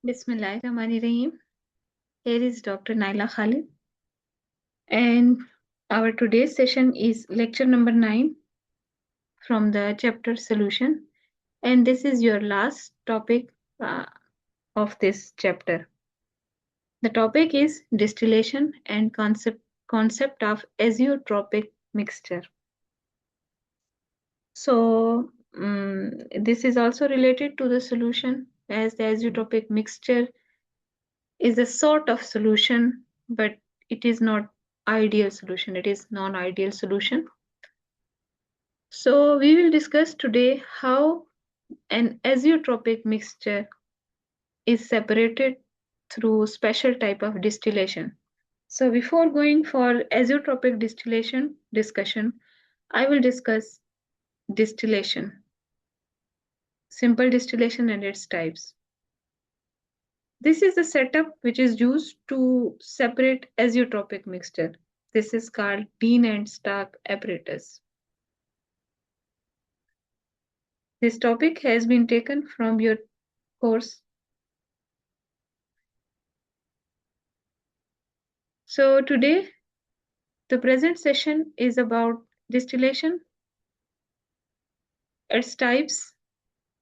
Bismillahirrahmanirrahim. Here is Dr. Naila Khalid, and our today's session is lecture number 9 from the chapter Solution, and this is your last topic uh, of this chapter. The topic is distillation and concept of azeotropic mixture. So this is also related to the solution, as the azeotropic mixture is a sort of solution, but it is not ideal solution. It is non-ideal solution. So we will discuss today how an azeotropic mixture is separated through special type of distillation. So before going for azeotropic distillation discussion, I will discuss distillation, simple distillation and its types. This is the setup which is used to separate azeotropic mixture. This is called Dean and Stark apparatus. This topic has been taken from your course. So today, the present session is about distillation, its types,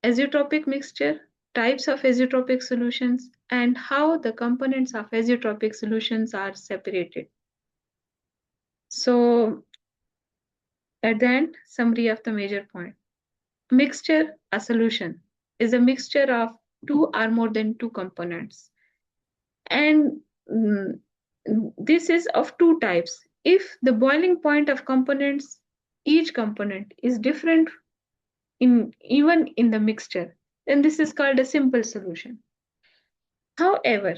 azeotropic mixture, types of azeotropic solutions, and how the components of azeotropic solutions are separated. So at the end, summary of the major point. Mixture, a solution, is a mixture of two or more than two components. And this is of two types. If the boiling point of components, each component is different even in the mixture, then this is called a simple solution. However,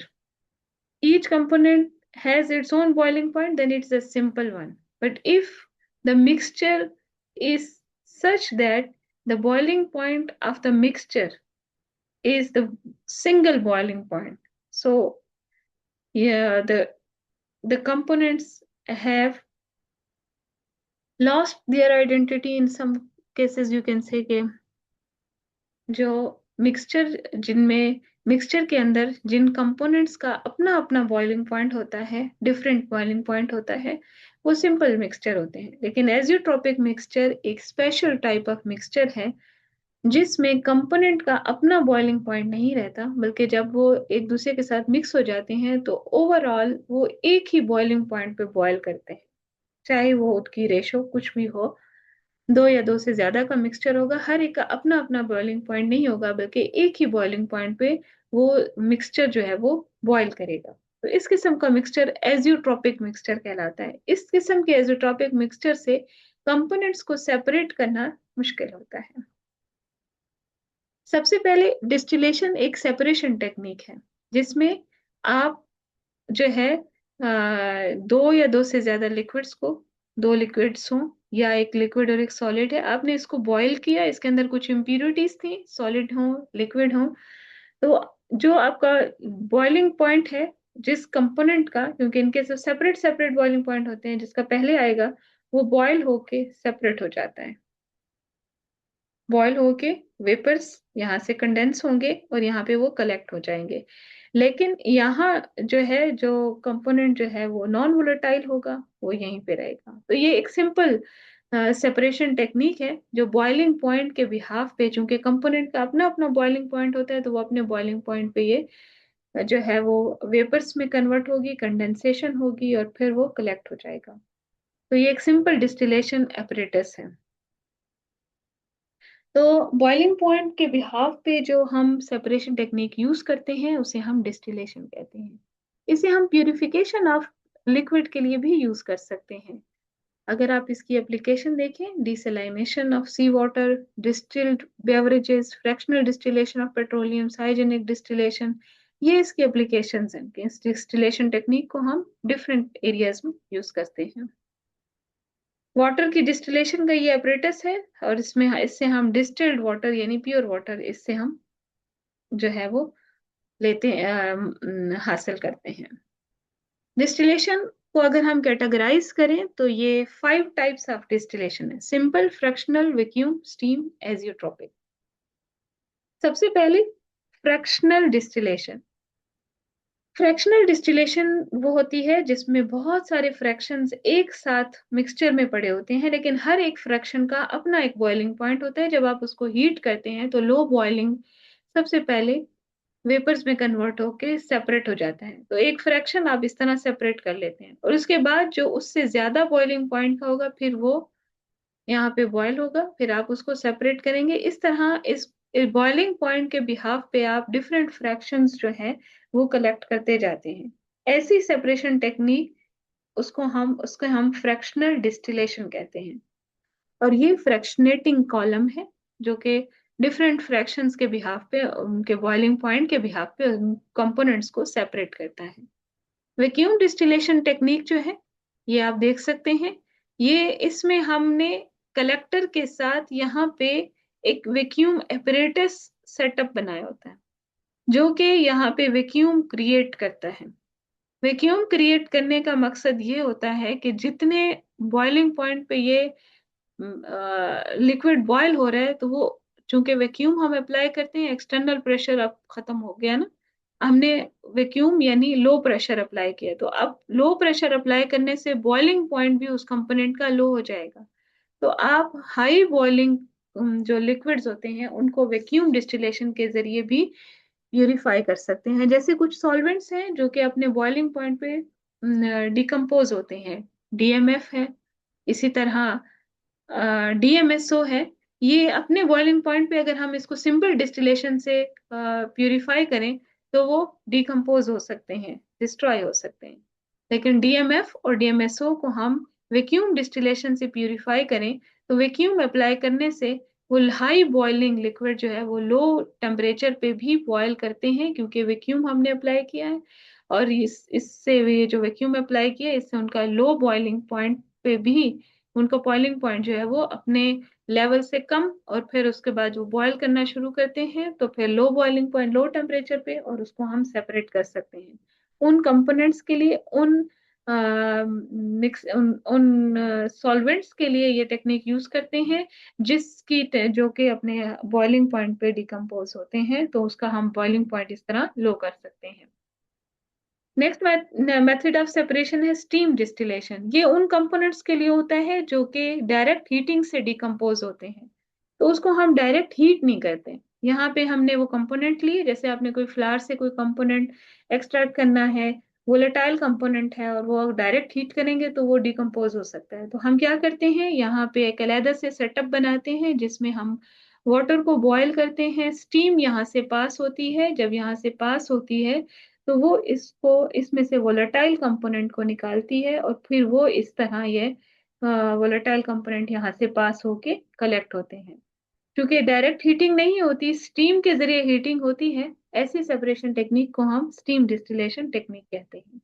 each component has its own boiling point, then it's a simple one. But if the mixture is such that the boiling point of the mixture is the single boiling point, so yeah, the components have lost their identity. In some cases you can say कि जो mixture के अंदर जिन components का अपना अपना boiling point होता है, different boiling point होता है, वो सिंपल मिक्सचर होते हैं. लेकिन एजियोट्रोपिक मिक्सचर एक स्पेशल टाइप ऑफ मिक्सचर है जिसमें कंपोनेंट का अपना बॉइलिंग पॉइंट नहीं रहता, बल्कि जब वो एक दूसरे के साथ मिक्स हो जाते हैं तो ओवरऑल वो एक ही बॉइलिंग पॉइंट पे बॉयल करते हैं, चाहे वो उसकी रेशो कुछ भी हो. दो या दो से ज्यादा का मिक्सचर होगा, हर एक का अपना अपना बॉइलिंग पॉइंट नहीं होगा, बल्कि एक ही बॉइलिंग पॉइंट पे वो मिक्सचर जो है वो बॉयल करेगा. तो इस किस्म का मिक्सचर एजियोट्रोपिक मिक्सचर कहलाता है. इस किस्म के एजियोट्रोपिक मिक्सचर से कंपोनेंट्स को सेपरेट करना मुश्किल होता है. सबसे पहले डिस्टिलेशन एक सेपरेशन टेक्निक है जिसमें आप जो है दो या दो से ज्यादा लिक्विड्स को, दो लिक्विड्स हों या एक लिक्विड और एक सॉलिड है, आपने इसको बॉईल किया, इसके अंदर कुछ इम्प्यूरिटीज थी, सॉलिड हो लिक्विड हो, तो जो आपका बॉइलिंग पॉइंट है जिस कंपोनेंट का, क्योंकि इनके सब सेपरेट सेपरेट बॉइलिंग पॉइंट होते हैं, जिसका पहले आएगा वो बॉयल होके सेपरेट हो जाता है. बॉयल होके वेपर्स यहाँ से कंडेंस होंगे और यहाँ पे वो कलेक्ट हो जाएंगे. लेकिन यहाँ जो है, जो कंपोनेंट जो है वो नॉन वोलेटाइल होगा, वो यहीं पे रहेगा. तो ये एक सिंपल सेपरेशन टेक्निक है जो बॉइलिंग पॉइंट के बिहाफ पे, चूंकि कंपोनेंट का अपना अपना बॉइलिंग पॉइंट होता है, तो वो अपने बॉइलिंग पॉइंट पे ये जो है वो वेपर्स में कन्वर्ट होगी, कंडेंसेशन होगी और फिर वो कलेक्ट हो जाएगा. तो ये एक सिंपल डिस्टिलेशन एपरेटस है. तो बॉइलिंग पॉइंट के बिहाफ पे जो हम सेपरेशन टेक्निक यूज करते हैं उसे हम डिस्टिलेशन कहते हैं. इसे हम प्यूरिफिकेशन ऑफ लिक्विड के लिए भी यूज कर सकते हैं. अगर आप इसकी एप्लीकेशन देखें, desalination of sea water, distilled beverages, fractional distillation of petroleum, hygienic distillation, ये इसकी एप्लीकेशंस हैं. इस डिस्टिलेशन टेक्निक को हम डिफरेंट एरियाज में यूज करते हैं. वाटर की डिस्टिलेशन का ये एपरेटस है और इससे हम डिस्टिल्ड वाटर यानी प्योर वाटर इससे हम जो है वो लेते हासिल करते हैं. डिस्टिलेशन को अगर हम कैटेगराइज करें तो ये 5 टाइप्स ऑफ डिस्टिलेशन है: सिंपल, फ्रैक्शनल, वैक्यूम, स्टीम, एजियोट्रोपिक. सबसे पहले फ्रैक्शनल डिस्टिलेशन. फ्रैक्शनल डिस्टिलेशन वो होती है जिसमें बहुत सारे फ्रैक्शंस एक साथ मिक्सचर में पड़े होते हैं, लेकिन हर एक फ्रैक्शन का अपना एक बॉइलिंग पॉइंट होता है। जब आप उसको हीट करते हैं तो लो बॉइलिंग सबसे पहले वेपर्स में कन्वर्ट होके सेपरेट हो जाता है। तो एक फ्रैक्शन आप इस तरह सेपरेट कर लेते हैं, और उसके बाद जो उससे ज्यादा बॉइलिंग पॉइंट का होगा फिर वो यहाँ पे बॉयल होगा, फिर आप उसको सेपरेट करेंगे। इस तरह इस बॉइलिंग पॉइंट के बिहाफ पे आप डिफरेंट फ्रैक्शंस जो है वो कलेक्ट करते जाते हैं। ऐसी सेपरेशन टेक्निक उसको हम फ्रैक्शनल डिस्टिलेशन कहते हैं। और ये फ्रैक्शनेटिंग कॉलम है जो कि डिफरेंट फ्रैक्शंस के बिहाफ पे, उनके बॉइलिंग पॉइंट के बिहाफ पे कंपोनेंट्स को सेपरेट करता है। वैक्यूम डिस्टिलेशन टेक्निक जो है ये आप देख सकते हैं। ये इसमें हमने कलेक्टर के साथ यहाँ पे एक वैक्यूम एपरेटस सेटअप बनाया होता है, जो कि यहाँ पे वैक्यूम क्रिएट करता है। वैक्यूम क्रिएट करने का मकसद ये होता है कि जितने बॉइलिंग पॉइंट पे ये लिक्विड बॉयल हो रहा है, तो वो चूंकि वैक्यूम हम अप्लाई करते हैं, एक्सटर्नल प्रेशर अब खत्म हो गया ना, हमने वैक्यूम यानी लो प्रेशर अप्लाई किया, तो अब लो प्रेशर अप्लाई करने से बॉइलिंग पॉइंट भी उस कंपोनेंट का लो हो जाएगा। तो आप हाई बॉइलिंग जो लिक्विड्स होते हैं उनको वैक्यूम डिस्टिलेशन के जरिए भी प्यूरिफाई कर सकते हैं। जैसे कुछ सॉल्वेंट्स हैं जो कि अपने बॉइलिंग पॉइंट पे डिकम्पोज होते हैं, डीएमएफ है, इसी तरह डीएमएसओ है। ये अपने बॉइलिंग पॉइंट पे अगर हम इसको सिंपल डिस्टिलेशन से प्यूरिफाई करें तो वो डिकम्पोज हो सकते हैं, डिस्ट्रॉय हो सकते हैं। लेकिन डीएमएफ और डीएमएसओ को हम वैक्यूम डिस्टिलेशन से प्यूरिफाई करें तो वैक्यूम अप्लाई करने से वो हाई बॉइलिंग लिक्विड जो है वो लो टेम्परेचर पे भी बॉयल करते हैं, क्योंकि वैक्यूम हमने अप्लाई किया है। और इससे ये जो वैक्यूम अप्लाई किया है इससे उनका लो बॉइलिंग पॉइंट पे भी, उनका बॉइलिंग पॉइंट जो है वो अपने लेवल से कम, और फिर उसके बाद वो बॉयल करना शुरू करते हैं तो फिर low boiling point low temperature पे, और उसको हम सेपरेट कर सकते हैं। उन कंपोनेंट्स के लिए, उन मिक्स उन सॉल्वेंट्स के लिए ये टेक्निक यूज करते हैं जो कि अपने बॉइलिंग पॉइंट पे डिकम्पोज होते हैं, तो उसका हम बॉइलिंग पॉइंट इस तरह लो कर सकते हैं। नेक्स्ट मेथड ऑफ सेपरेशन है स्टीम डिस्टिलेशन। ये उन कंपोनेंट्स के लिए होता है जो कि डायरेक्ट हीटिंग से डिकम्पोज होते हैं, तो उसको हम डायरेक्ट हीट नहीं करते। यहाँ पे हमने वो कंपोनेंट लिए, जैसे आपने कोई फ्लावर से कोई कंपोनेंट एक्सट्रैक्ट करना है, वोलेटाइल कंपोनेंट है, और वो डायरेक्ट हीट करेंगे तो वो डिकम्पोज हो सकता है। तो हम क्या करते हैं, यहाँ पे एक अलग से सेटअप बनाते हैं जिसमें हम वाटर को बॉयल करते हैं, स्टीम यहाँ से पास होती है। जब यहाँ से पास होती है तो वो इसको इसमें से वोलेटाइल कंपोनेंट को निकालती है, और फिर वो इस तरह ये वोलेटाइल कंपोनेंट यहाँ से पास होके कलेक्ट होते हैं। क्योंकि डायरेक्ट हीटिंग नहीं होती, स्टीम के जरिए हीटिंग होती है, ऐसी सेपरेशन टेक्निक को हम स्टीम डिस्टिलेशन टेक्निक कहते हैं।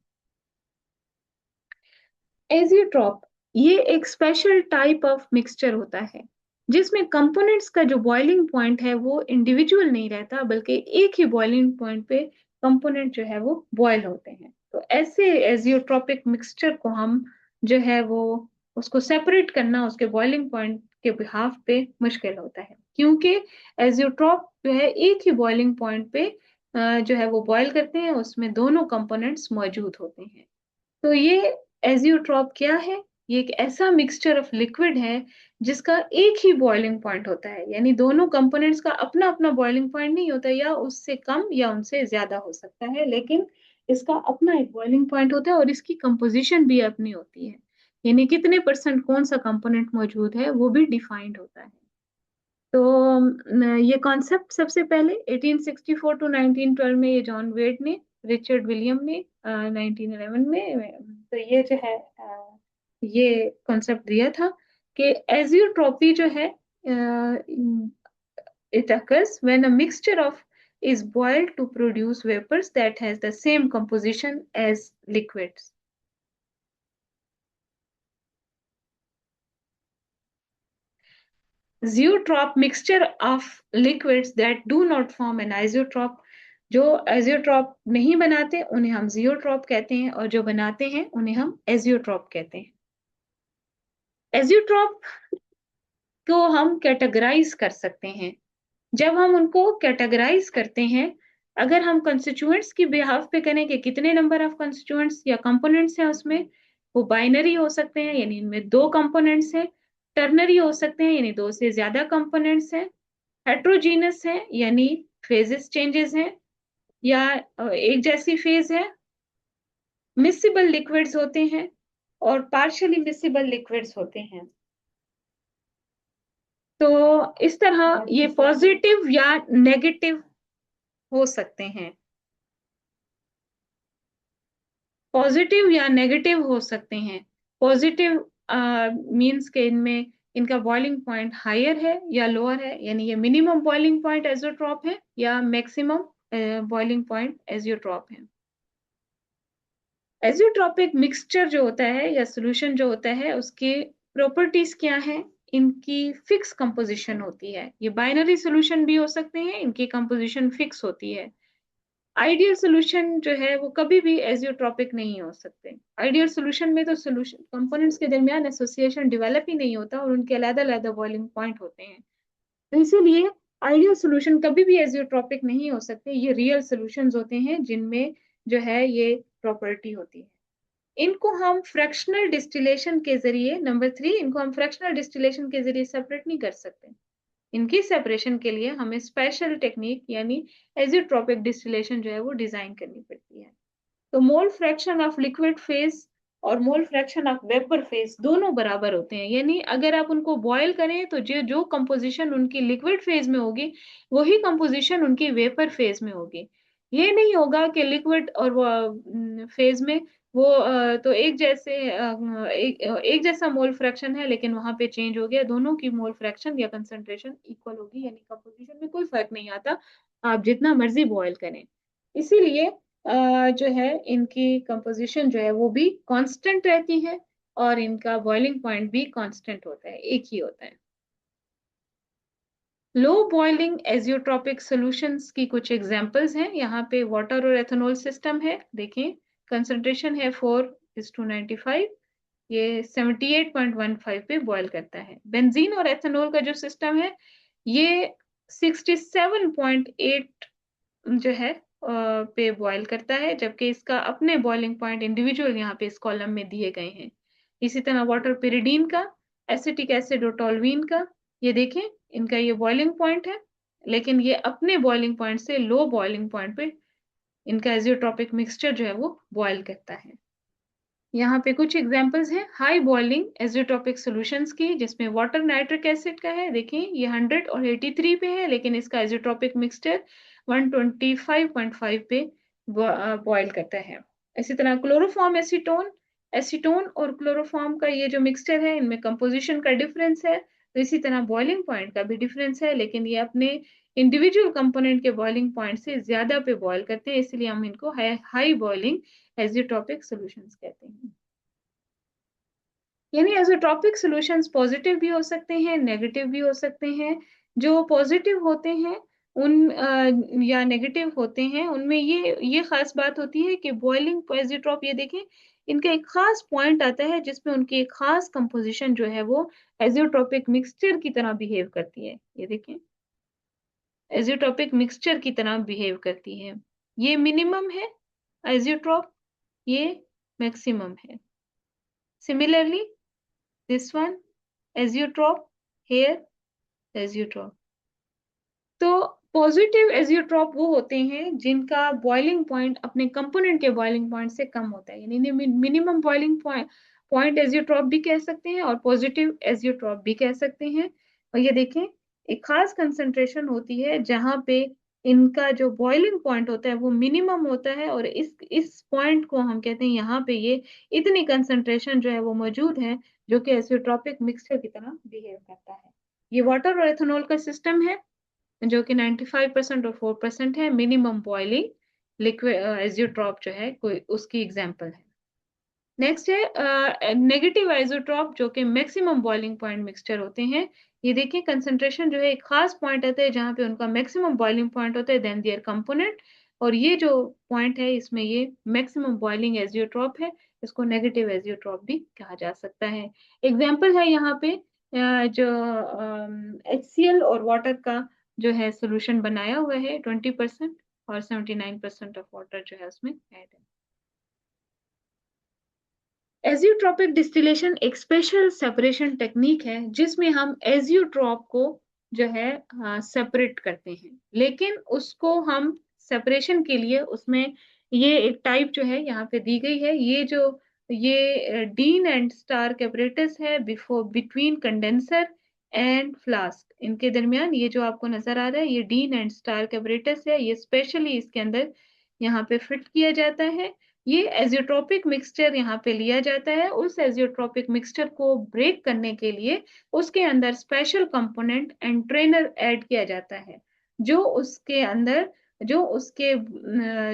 एजियोट्रॉप ये एक स्पेशल टाइप ऑफ मिक्सचर होता है जिसमें कंपोनेंट्स का जो बॉइलिंग पॉइंट है वो इंडिविजुअल नहीं रहता, बल्कि एक ही बॉइलिंग पॉइंट पे कंपोनेंट जो है वो बॉयल होते हैं। तो ऐसे एजियोट्रॉपिक मिक्सचर को हम जो है वो उसको सेपरेट करना उसके बॉइलिंग पॉइंट के बिहाफ पे मुश्किल होता है, क्योंकि एजियोट्रॉप जो है एक ही बॉइलिंग पॉइंट पे जो है वो बॉयल करते हैं, उसमें दोनों कंपोनेंट्स मौजूद होते हैं। तो ये एजियोट्रॉप क्या है, ये एक ऐसा मिक्सचर ऑफ लिक्विड है जिसका एक ही बॉइलिंग पॉइंट होता है, यानी दोनों कंपोनेंट्स का अपना अपना बॉइलिंग पॉइंट नहीं होता, या उससे कम या उनसे ज्यादा हो सकता है, लेकिन इसका अपना एक बॉइलिंग पॉइंट होता है और इसकी कंपोजिशन भी अपनी होती है, यानी कितने परसेंट कौन सा कंपोनेंट मौजूद है वो भी डिफाइंड होता है। तो ये कॉन्सेप्ट सबसे पहले 1864 टू 1912 में ये जॉन वेड ने, रिचर्ड विलियम ने 1911 में, तो ये जो है ये कॉन्सेप्ट दिया था कि एजियोट्रॉपी जो है it occurs when a mixture of is boiled to produce vapors that has the same composition as liquids. Zeotrop mixture of liquids that do not form an isotrop। जो एजियोट्रॉप नहीं बनाते उन्हें हम जियोट्रॉप कहते हैं, और जो बनाते हैं उन्हें हम एजियोट्रॉप कहते हैं। एजियोट्रॉप को हम कैटेगराइज कर सकते हैं। जब हम उनको कैटेगराइज करते हैं अगर हम कंस्टिट्यूएंट्स की बिहाफ पे करें कि कितने नंबर ऑफ कंस्टिट्यूएंट्स या कंपोनेंट्स हैं उसमें, वो बाइनरी हो सकते हैं यानी इनमें 2 कंपोनेंट्स हैं, टर्नरी हो सकते हैं यानी 2 से ज्यादा कंपोनेंट्स हैं, हेट्रोजीनस है यानी फेजेस चेंजेस हैं या एक जैसी फेज है, मिसिबल लिक्विड्स होते हैं और पार्शियली मिसिबल लिक्विड्स होते हैं। तो इस तरह ये पॉजिटिव या नेगेटिव हो सकते हैं, पॉजिटिव या नेगेटिव हो सकते हैं। पॉजिटिव मींस के इनमें इनका बॉइलिंग पॉइंट हायर है या लोअर है, यानी ये मिनिमम बॉइलिंग पॉइंट एज़ोट्रॉप है या मैक्सिमम बॉइलिंग पॉइंट एज़ोट्रॉप है। एज़ोट्रॉपिक मिक्सचर जो होता है या सॉल्यूशन जो होता है उसकी प्रॉपर्टीज क्या है, इनकी फिक्स कंपोजिशन होती है। ये बाइनरी सॉल्यूशन भी हो सकते हैं, इनकी कंपोजिशन फिक्स होती है। आइडियल सॉल्यूशन जो है वो कभी भी एजियोट्रॉपिक नहीं हो सकते। आइडियल सॉल्यूशन में तो सॉल्यूशन कंपोनेंट्स के दरमियान एसोसिएशन डेवलप ही नहीं होता और उनके अलग-अलग बॉइलिंग पॉइंट होते हैं। तो इसीलिए आइडियल सॉल्यूशन कभी भी एजियोट्रॉपिक नहीं हो सकते। ये रियल सॉल्यूशंस होते हैं जिनमें जो है ये प्रॉपर्टी होती है। इनको हम फ्रैक्शनल डिस्टिलेशन के जरिए, नंबर 3, इनको हम फ्रैक्शनल डिस्टिलेशन के जरिए सेपरेट नहीं कर सकते। इनकी सेपरेशन के लिए हमें स्पेशल टेक्निक यानी एजियोट्रॉपिक डिस्टिलेशन जो है वो डिजाइन करनी पड़ती है। तो mole fraction of liquid phase और mole fraction of vapour phase दोनों बराबर होते हैं, यानी अगर आप उनको बॉयल करें तो जो जो कंपोजिशन उनकी लिक्विड फेज में होगी वही कंपोजिशन उनकी वेपर फेज में होगी। ये नहीं होगा कि लिक्विड और वो फेज में वो तो एक जैसे एक जैसा मोल फ्रैक्शन है लेकिन वहां पे चेंज हो गया, दोनों की मोल फ्रैक्शन या कंसंट्रेशन इक्वल होगी, यानी कंपोजिशन में कोई फर्क नहीं आता आप जितना मर्जी बॉयल करें। इसीलिए जो है इनकी कंपोजिशन जो है वो भी कांस्टेंट रहती है और इनका बॉइलिंग पॉइंट भी कांस्टेंट होता है, एक ही होता है। लो बॉइलिंग एजियोट्रॉपिक सॉल्यूशंस की कुछ एग्जांपल्स हैं। यहाँ पे वाटर और एथेनॉल सिस्टम है, देखें कंसंट्रेशन है 4:95, ये 78.15 पे बॉयल करता है। बेंजीन और एथेनॉल का जो सिस्टम है ये 67.8 जो है पे बॉयल करता है, जबकि इसका अपने बॉइलिंग पॉइंट इंडिविजुअल यहाँ पे इस कॉलम में दिए गए हैं। इसी तरह वाटर पिरिडीन का, एसिटिक एसिड और टोल्यूइन का, ये देखें इनका ये बॉइलिंग पॉइंट है लेकिन ये अपने बॉइलिंग पॉइंट से लो बॉइलिंग पॉइंट पे इनका एजियोट्रॉपिक मिक्सचर जो है वो बॉयल करता है। यहाँ पे कुछ एग्जांपल्स हैं हाई बॉइलिंग एजियोट्रॉपिक सॉल्यूशंस की, जिसमें वाटर नाइट्रिक एसिड का है, देखें ये 100 और 83 पे है लेकिन इसका एजियोट्रॉपिक मिक्सचर 125.5 पे बॉयल करता है। इसी तरह क्लोरोफॉर्म एसीटोन, एसीटोन और क्लोरोफॉर्म का ये जो मिक्सचर है इनमें कंपोजिशन का डिफरेंस है, तो इसी तरह बॉइलिंग पॉइंट का भी डिफरेंस है, लेकिन ये अपने इंडिविजुअल कंपोनेंट के बॉइलिंग पॉइंट से ज्यादा पे बॉयल करते हैं, इसलिए हम इनको हाई बॉइलिंग एजियोट्रॉपिक सॉल्यूशंस कहते हैं। यानी एज़ोट्रॉपिक सॉल्यूशंस पॉजिटिव भी हो सकते हैं, नेगेटिव भी हो सकते हैं। जो पॉजिटिव होते हैं उन या नेगेटिव होते हैं उनमें ये खास बात होती है कि बॉइलिंग एज़ोट्रॉप, ये देखें इनका एक खास पॉइंट आता है जिसमें उनकी एक खास कंपोजिशन जो है वो एज़ोट्रॉपिक मिक्सचर की तरह बिहेव करती है। ये देखें एज़ोट्रॉपिक मिक्सचर की तरह बिहेव करती है। ये मिनिमम है एज़ोट्रॉप, ये मैक्सिमम है। Similarly this one azeotrope, here azeotrope। तो पॉजिटिव एजियोट्रॉप वो होते हैं जिनका बॉइलिंग पॉइंट अपने कंपोनेंट के बॉइलिंग पॉइंट से कम होता है, यानी मिनिमम बॉइलिंग पॉइंट एजियोट्रॉप भी कह सकते हैं और पॉजिटिव एजियोट्रॉप भी कह सकते हैं। और ये देखें एक खास कंसंट्रेशन होती है जहां पे इनका जो बॉइलिंग पॉइंट होता है वो मिनिमम होता है और इस पॉइंट को हम कहते हैं यहाँ पे ये इतनी कंसंट्रेशन जो है वो मौजूद है जो कि एजियोट्रॉपिक मिक्सचर की तरह बिहेव करता है। ये वाटर और एथेनॉल का सिस्टम है जो कि 95% और 4% है। मिनिमम बॉइलिंग लिक्विड एजियोट्रॉप जो है कोई उसकी एग्जांपल है। नेक्स्ट है नेगेटिव आइसोट्रॉप जो कि मैक्सिमम बॉइलिंग पॉइंट मिक्सचर होते हैं। ये देखिए कंसंट्रेशन जो है एक खास पॉइंट आता है जहां पे उनका मैक्सिमम बॉइलिंग पॉइंट होता है देन देयर कंपोनेंट, और ये जो पॉइंट है इसमें ये मैक्सिमम बॉइलिंग एजियोट्रॉप है, इसको नेगेटिव एजियोट्रॉप भी कहा जा सकता है। एग्जाम्पल है यहाँ पे जो HCl और वाटर का जो है सोल्यूशन बनाया हुआ है 20%, और 79% ऑफ वाटर जो है उसमें ऐड है। एजियोट्रॉपिक डिस्टिलेशन एक स्पेशल सेपरेशन टेक्निक है जिसमें हम एजियोट्रॉप को जो है सेपरेट करते हैं, लेकिन उसको हम सेपरेशन के लिए उसमें ये एक टाइप जो है यहाँ पे दी गई है, ये डीन एंड स्टार्क एपरेटस है before between condenser and flask. इनके दरमियान ये जो आपको नजर आ रहा है ये डीन एंड स्टार्क एपरेटस है, ये स्पेशली इसके अंदर यहाँ पे फिट किया जाता है। ये एजियोट्रोपिक मिक्सचर यहाँ पे लिया जाता है, उस एजियोट्रोपिक मिक्सचर को ब्रेक करने के लिए उसके अंदर स्पेशल कंपोनेंट एंट्रेनर ऐड किया जाता है, जो उसके अंदर जो उसके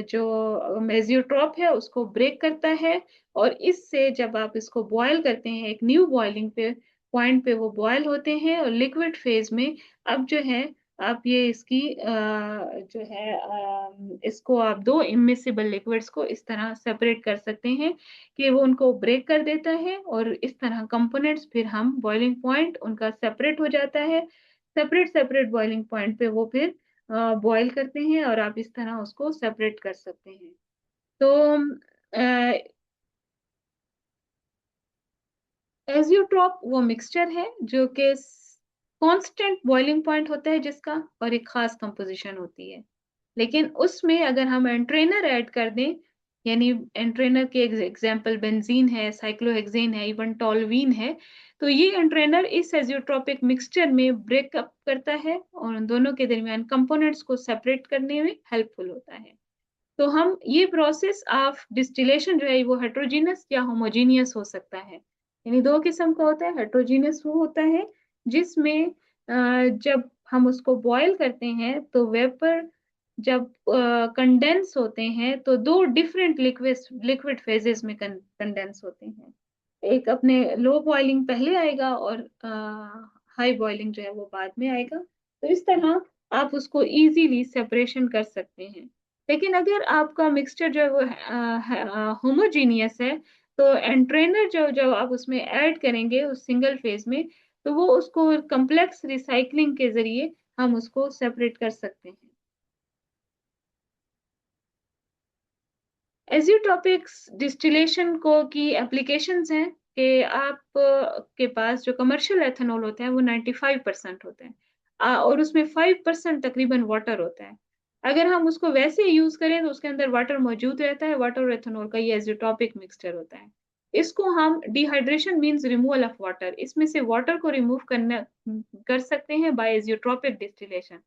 जो एजियोट्रोप है उसको ब्रेक करता है। और इससे जब आप इसको बॉयल करते हैं एक न्यू बॉइलिंग पे पॉइंट पे वो बॉयल होते हैं और लिक्विड फेज में अब जो है आप ये इसकी जो है इसको आप दो इमिसिबल लिक्विड्स को इस तरह सेपरेट कर सकते हैं कि वो उनको ब्रेक कर देता है, और इस तरह कंपोनेंट्स फिर हम बॉइलिंग पॉइंट उनका सेपरेट हो जाता है। सेपरेट सेपरेट बॉइलिंग पॉइंट पे वो फिर बॉयल करते हैं और आप इस तरह उसको सेपरेट कर सकते हैं। तो एजियोट्रॉप वो मिक्सचर है जो कि कांस्टेंट बॉइलिंग पॉइंट होता है जिसका, और एक खास कंपोजिशन होती है। लेकिन उसमें अगर हम एंट्रेनर ऐड कर दें, यानी एंट्रेनर के एग्जांपल बेंजीन है, साइक्लोहेक्सेन है, इवन टॉलवीन है, तो ये एंट्रेनर इस एजियोट्रॉपिक मिक्सचर में ब्रेकअप करता है और उन दोनों के दरमियान कंपोनेंट्स को सेपरेट करने में हेल्पफुल होता है। तो हम ये प्रोसेस ऑफ डिस्टिलेशन जो है वो हेट्रोजीनियस या होमोजीनियस हो सकता है, यानी दो किस्म का होता है। हेट्रोजीनियस वो होता है जिसमें जब हम उसको बॉयल करते हैं तो वेपर जब कंडेंस होते हैं तो दो डिफरेंट लिक्विड फेजेस में कंडेंस होते हैं। एक अपने लो बॉइलिंग पहले आएगा और हाई बॉइलिंग जो है वो बाद में आएगा। तो इस तरह आप उसको इजीली सेपरेशन कर सकते हैं। लेकिन अगर आपका मिक्सचर जो है वो होमोजीनियस है तो एंट्रेनर जो जो आप उसमें ऐड करेंगे उस सिंगल फेज में, तो वो उसको कम्प्लेक्स रिसाइकलिंग के जरिए हम उसको सेपरेट कर सकते हैं। एजियोट्रॉपिक्स डिस्टिलेशन को की एप्लीकेशंस हैं कि आप के पास जो कमर्शियल एथेनॉल होता है वो 95% होता है, और उसमें 5% तकरीबन वाटर होता है। अगर हम उसको वैसे यूज करें तो उसके अंदर वाटर मौजूद रहता है, वाटर और एथेनॉल का ये एजियोट्रॉपिक मिक्सचर होता है। इसको हम dehydration means removal of water, इसमें से वाटर को रिमूव करना कर सकते हैं बाय एजियोट्रॉपिक डिस्टिलेशन।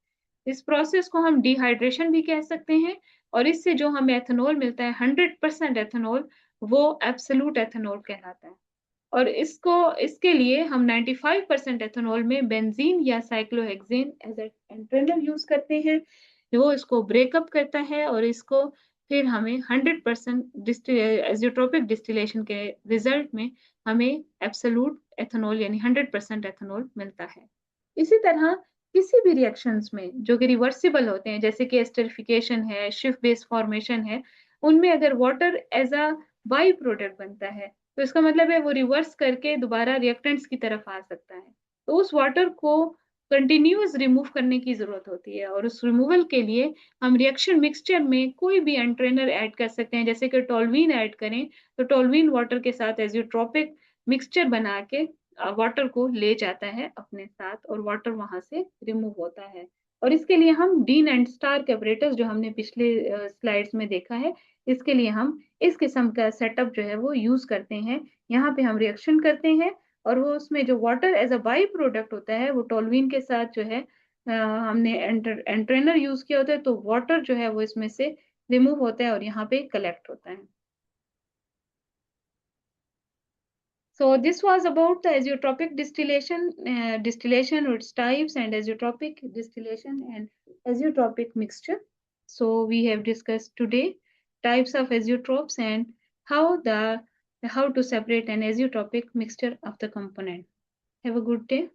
इस प्रोसेस को हम डिहाइड्रेशन भी कह सकते हैं। और इससे जो हमें एथेनॉल मिलता है 100% एथेनॉल, वो एब्सोल्यूट एथेनॉल कहलाता है। और इसको इसके लिए हम 95% एथेनॉल में बेंजीन या साइक्लोहेक्सेन एज एंट्रेनर यूज करते हैं, जो इसको ब्रेकअप करता है और इसको फिर हमें 100% एजियोट्रोपिक डिस्टिलेशन के रिजल्ट में हमें एब्सोल्यूट एथेनॉल यानी 100% एथेनॉल मिलता है। इसी तरह किसी भी रिएक्शंस में जो कि रिवर्सिबल होते हैं जैसे कि एस्टरिफिकेशन है, शिफ्ट बेस फॉर्मेशन है, उनमें अगर water as a by product बनता है तो इसका मतलब है वो रिवर्स करके दोबारा रिएक्टेंट्स की तरफ आ सकता है। तो उस वाटर को कंटिन्यूअस रिमूव करने की जरूरत होती है, और उस रिमूवल के लिए हम रिएक्शन मिक्सचर में कोई भी एंट्रेनर ऐड कर सकते हैं, जैसे कि टोलवीन ऐड करें तो टोलवीन वाटर के साथ एजियोट्रोपिक मिक्सचर बना के वाटर को ले जाता है अपने साथ और वाटर वहां से रिमूव होता है। और इसके लिए हम डीन एंड स्टार्क एपरेटस जो हमने पिछले स्लाइड्स में देखा है, इसके लिए हम इस किस्म का सेटअप जो है वो यूज करते हैं। यहाँ पे हम रिएक्शन करते हैं और वो उसमें जो water as a by product होता है वो टोलवीन के साथ जो है हमने एंट्रेनर यूज किया होता है, तो वाटर जो है वो इसमें से रिमूव होता है और यहाँ पे कलेक्ट होता है। So this was about the azeotropic distillation or its types, and azeotropic distillation and azeotropic mixture. So we have discussed today types of azeotropes and how to separate an azeotropic mixture of the component. Have a good day.